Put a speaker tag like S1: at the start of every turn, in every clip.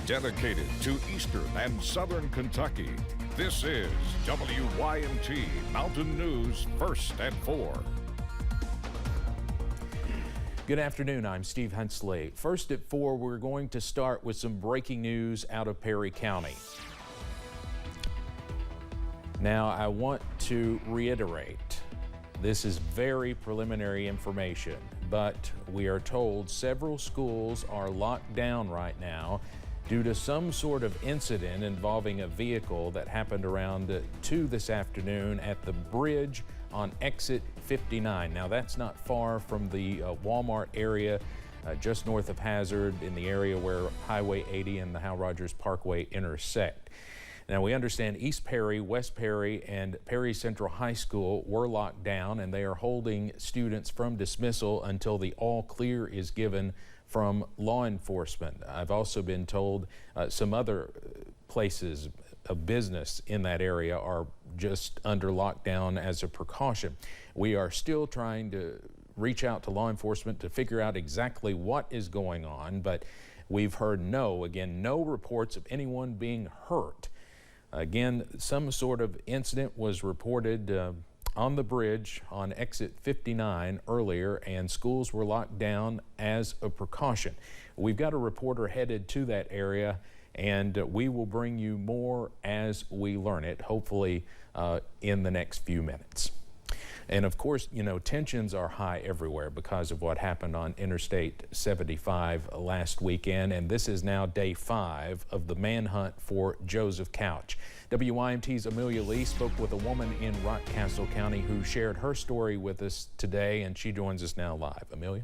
S1: Dedicated to Eastern and Southern Kentucky, this is WYMT Mountain News First at 4.
S2: Good afternoon, I'm Steve Hensley. First at 4, we're going to start with some breaking news out of Perry County. Now, I want to reiterate, this is very preliminary information, but we are told several schools are locked down right now due to some sort of incident involving a vehicle that happened around 2 this afternoon at the bridge on exit 59. Now, that's not far from the Walmart area, just north of Hazard, in the area where Highway 80 and the Hal Rogers Parkway intersect. Now, we understand East Perry, West Perry, and Perry Central High School were locked down, and they are holding students from dismissal until the all clear is given from law enforcement. I've also been told some other places of business in that area are just under lockdown as a precaution. We are still trying to reach out to law enforcement to figure out exactly what is going on, but we've heard no reports of anyone being hurt. Again, some sort of incident was reported on the bridge on exit 59 earlier, and schools were locked down as a precaution. We've got a reporter headed to that area, and we will bring you more as we learn it, hopefully in the next few minutes. And of course, you know, tensions are high everywhere because of what happened on Interstate 75 last weekend, and this is now day 5 of the manhunt for Joseph Couch. WYMT's Amelia Lee spoke with a woman in Rockcastle County who shared her story with us today, and she joins us now live. Amelia?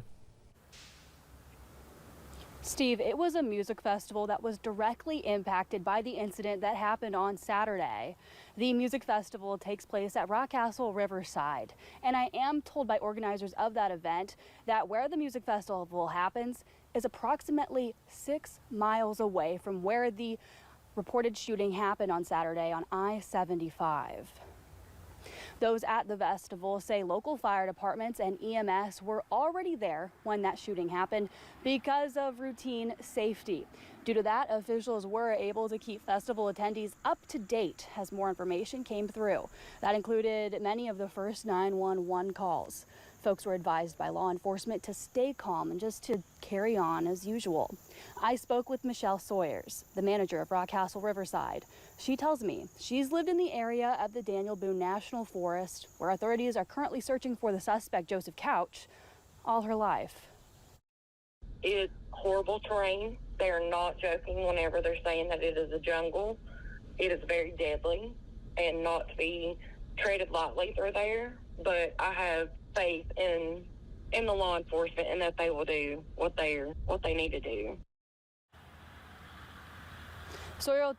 S3: Steve, it was a music festival that was directly impacted by the incident that happened on Saturday. The music festival takes place at Rockcastle Riverside, and I am told by organizers of that event that where the music festival happens is approximately 6 miles away from where the reported shooting happened on Saturday on I-75. Those at the festival say local fire departments and EMS were already there when that shooting happened because of routine safety. Due to that, officials were able to keep festival attendees up to date as more information came through. That included many of the first 911 calls. Folks were advised by law enforcement to stay calm and just to carry on as usual. I spoke with Michelle Sawyers, the manager of Rockcastle Riverside. She tells me she's lived in the area of the Daniel Boone National Forest, where authorities are currently searching for the suspect, Joseph Couch, all her life.
S4: It's horrible terrain. They are not joking whenever they're saying that it is a jungle. It is very deadly and not to be treated lightly through there. But I have faith in the law enforcement and that they will do what they need to do.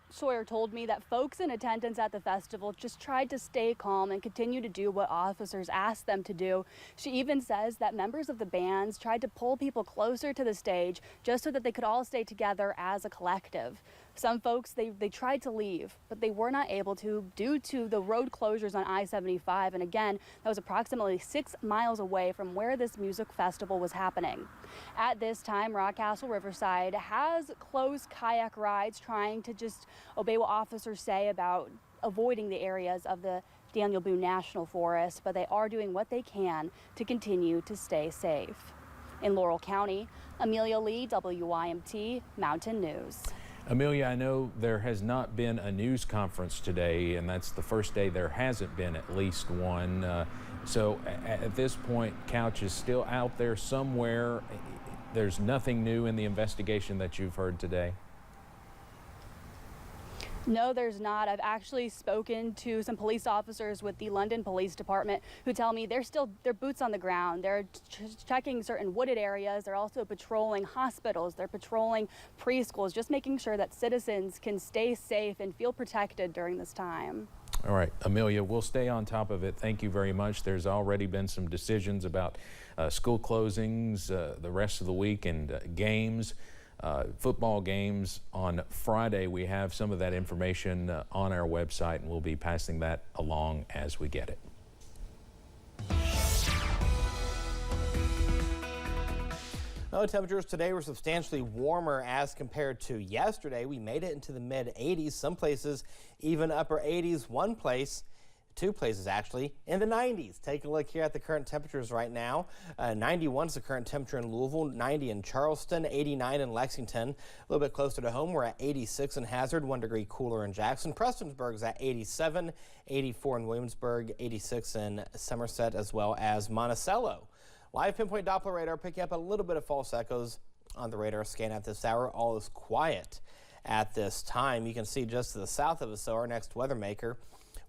S3: Sawyer told me that folks in attendance at the festival just tried to stay calm and continue to do what officers asked them to do. She even says that members of the bands tried to pull people closer to the stage just so that they could all stay together as a collective. Some folks, they tried to leave, but they were not able to due to the road closures on I-75. And again, that was approximately 6 miles away from where this music festival was happening. At this time, Rockcastle Riverside has closed kayak rides, trying to just obey what officers say about avoiding the areas of the Daniel Boone National Forest, but they are doing what they can to continue to stay safe. In Laurel County, Amelia Lee, WYMT Mountain News.
S2: Amelia, I know there has not been a news conference today, and that's the first day there hasn't been at least one. So at this point, Couch is still out there somewhere. There's nothing new in the investigation that you've heard today?
S3: No, there's not. I've actually spoken to some police officers with the London Police Department who tell me they're boots on the ground. They're checking certain wooded areas. They're also patrolling hospitals. They're patrolling preschools, just making sure that citizens can stay safe and feel protected during this time.
S2: All right, Amelia, we'll stay on top of it. Thank you very much. There's already been some decisions about school closings the rest of the week and games. Football games on Friday. We have some of that information on our website, and we'll be passing that along as we get it.
S5: Well, temperatures today were substantially warmer as compared to yesterday. We made it into the mid 80s, some places even upper 80s, two places actually, in the 90s. Take a look here at the current temperatures right now. 91 is the current temperature in Louisville, 90 in Charleston, 89 in Lexington. A little bit closer to home, we're at 86 in Hazard, 1 degree cooler in Jackson. Prestonsburg's at 87, 84 in Williamsburg, 86 in Somerset, as well as Monticello. Live pinpoint Doppler radar picking up a little bit of false echoes on the radar scan at this hour. All is quiet at this time. You can see just to the south of us, so our next weather maker,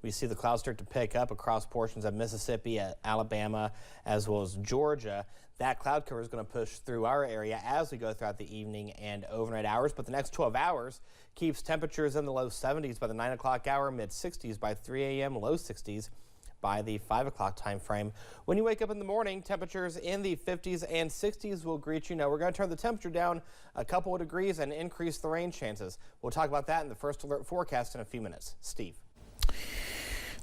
S5: we see the clouds start to pick up across portions of Mississippi, Alabama, as well as Georgia. That cloud cover is going to push through our area as we go throughout the evening and overnight hours. But the next 12 hours keeps temperatures in the low 70s by the 9 o'clock hour, mid 60s by 3 a.m., low 60s by the 5 o'clock time frame. When you wake up in the morning, temperatures in the 50s and 60s will greet you. Now, we're going to turn the temperature down a couple of degrees and increase the rain chances. We'll talk about that in the first alert forecast in a few minutes. Steve.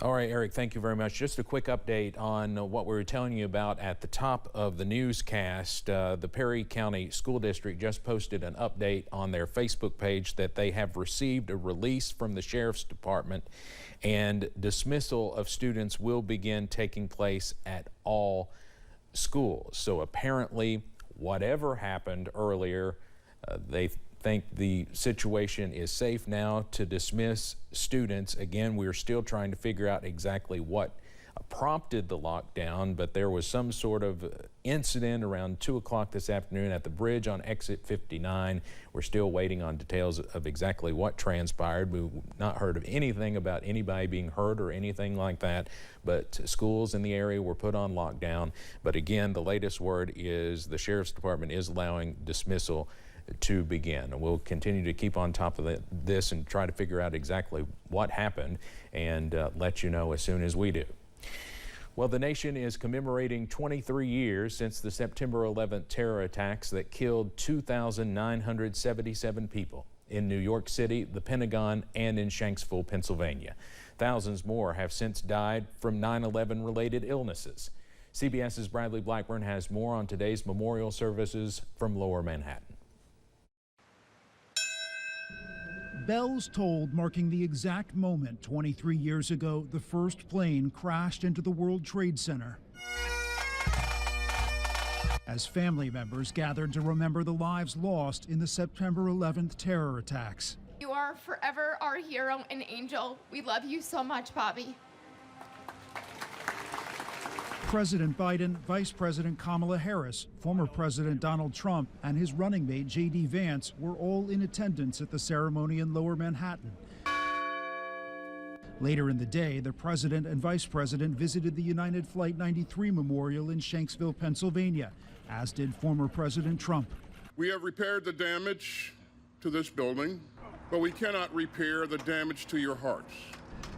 S2: All right, Eric, thank you very much. Just a quick update on what we were telling you about at the top of the newscast. The Perry County School District just posted an update on their Facebook page that they have received a release from the Sheriff's Department, and dismissal of students will begin taking place at all schools. So apparently, whatever happened earlier, they think the situation is safe now to dismiss students. Again, we're still trying to figure out exactly what prompted the lockdown, but there was some sort of incident around 2 o'clock this afternoon at the bridge on exit 59. We're still waiting on details of exactly what transpired. We've not heard of anything about anybody being hurt or anything like that, but schools in the area were put on lockdown. But again, the latest word is the Sheriff's Department is allowing dismissal to begin. And we'll continue to keep on top of this and try to figure out exactly what happened and let you know as soon as we do. Well, the nation is commemorating 23 years since the September 11th terror attacks that killed 2,977 people in New York City, the Pentagon, and in Shanksville, Pennsylvania. Thousands more have since died from 9/11 related illnesses. CBS's Bradley Blackburn has more on today's memorial services from Lower Manhattan.
S6: Bells tolled, marking the exact moment 23 years ago the first plane crashed into the World Trade Center. As family members gathered to remember the lives lost in the September 11th terror attacks.
S7: You are forever our hero and angel. We love you so much, Bobby.
S6: President Biden, Vice President Kamala Harris, former President Donald Trump, and his running mate J.D. Vance were all in attendance at the ceremony in Lower Manhattan. Later in the day, the president and vice president visited the United Flight 93 Memorial in Shanksville, Pennsylvania, as did former President Trump.
S8: We have repaired the damage to this building, but we cannot repair the damage to your hearts.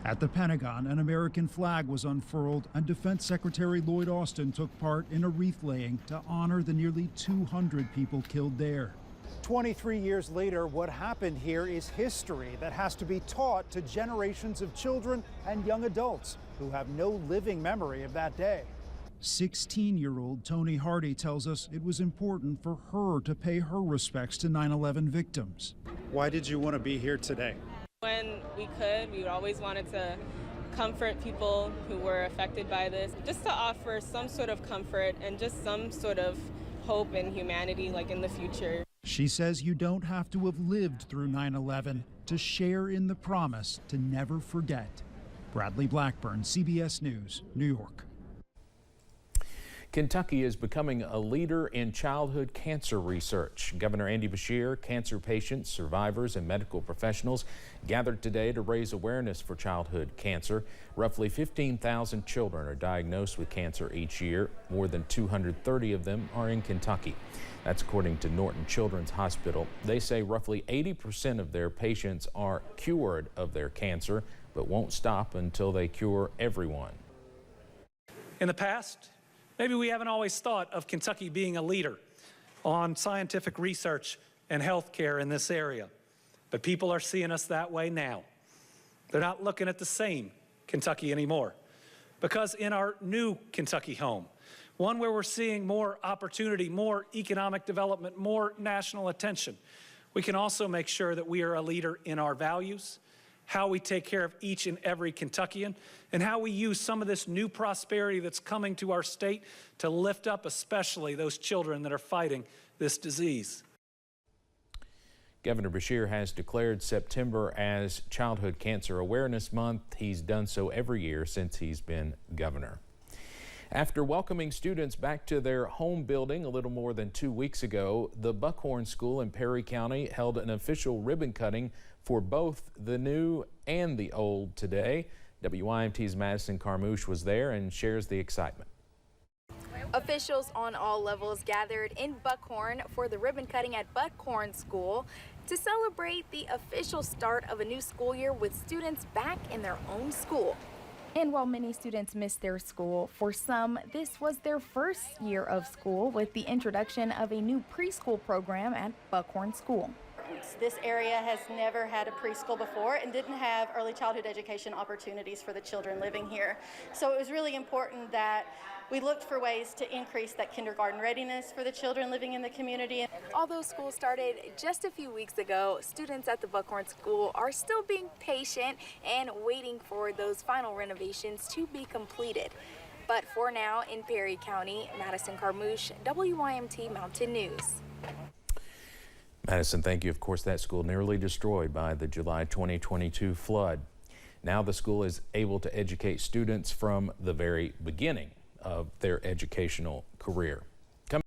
S6: At the Pentagon, an American flag was unfurled, and Defense Secretary Lloyd Austin took part in a wreath laying to honor the nearly 200 people killed there.
S9: 23 years later, what happened here is history that has to be taught to generations of children and young adults who have no living memory of that day.
S6: 16-year-old Tony Hardy tells us it was important for her to pay her respects to 9/11 victims.
S9: Why did you want to be here today?
S10: When we could, we always wanted to comfort people who were affected by this, just to offer some sort of comfort and just some sort of hope and humanity, like in the future.
S6: She says you don't have to have lived through 9/11 to share in the promise to never forget. Bradley Blackburn, CBS News, New York.
S2: Kentucky is becoming a leader in childhood cancer research. Governor Andy Beshear, cancer patients, survivors, and medical professionals gathered today to raise awareness for childhood cancer. Roughly 15,000 children are diagnosed with cancer each year. More than 230 of them are in Kentucky. That's according to Norton Children's Hospital. They say roughly 80% of their patients are cured of their cancer, but won't stop until they cure everyone.
S11: In the past, maybe we haven't always thought of Kentucky being a leader on scientific research and health care in this area, but people are seeing us that way now. They're not looking at the same Kentucky anymore, because in our new Kentucky home, one where we're seeing more opportunity, more economic development, more national attention. We can also make sure that we are a leader in our values, how we take care of each and every Kentuckian, and how we use some of this new prosperity that's coming to our state to lift up especially those children that are fighting this disease.
S2: Governor Beshear has declared September as Childhood Cancer Awareness Month. He's done so every year since he's been governor. After welcoming students back to their home building a little more than 2 weeks ago, the Buckhorn School in Perry County held an official ribbon cutting for both the new and the old today. WYMT's Madison Carmouche was there and shares the excitement.
S12: Officials on all levels gathered in Buckhorn for the ribbon cutting at Buckhorn School to celebrate the official start of a new school year with students back in their own school.
S13: And while many students missed their school, for some, this was their first year of school with the introduction of a new preschool program at Buckhorn School.
S14: This area has never had a preschool before and didn't have early childhood education opportunities for the children living here. So it was really important that we looked for ways to increase that kindergarten readiness for the children living in the community.
S12: Although school started just a few weeks ago, students at the Buckhorn School are still being patient and waiting for those final renovations to be completed. But for now, in Perry County, Madison Carmouche, WYMT Mountain News.
S2: Madison, thank you. Of course, that school nearly destroyed by the July 2022 flood. Now the school is able to educate students from the very beginning of their educational career.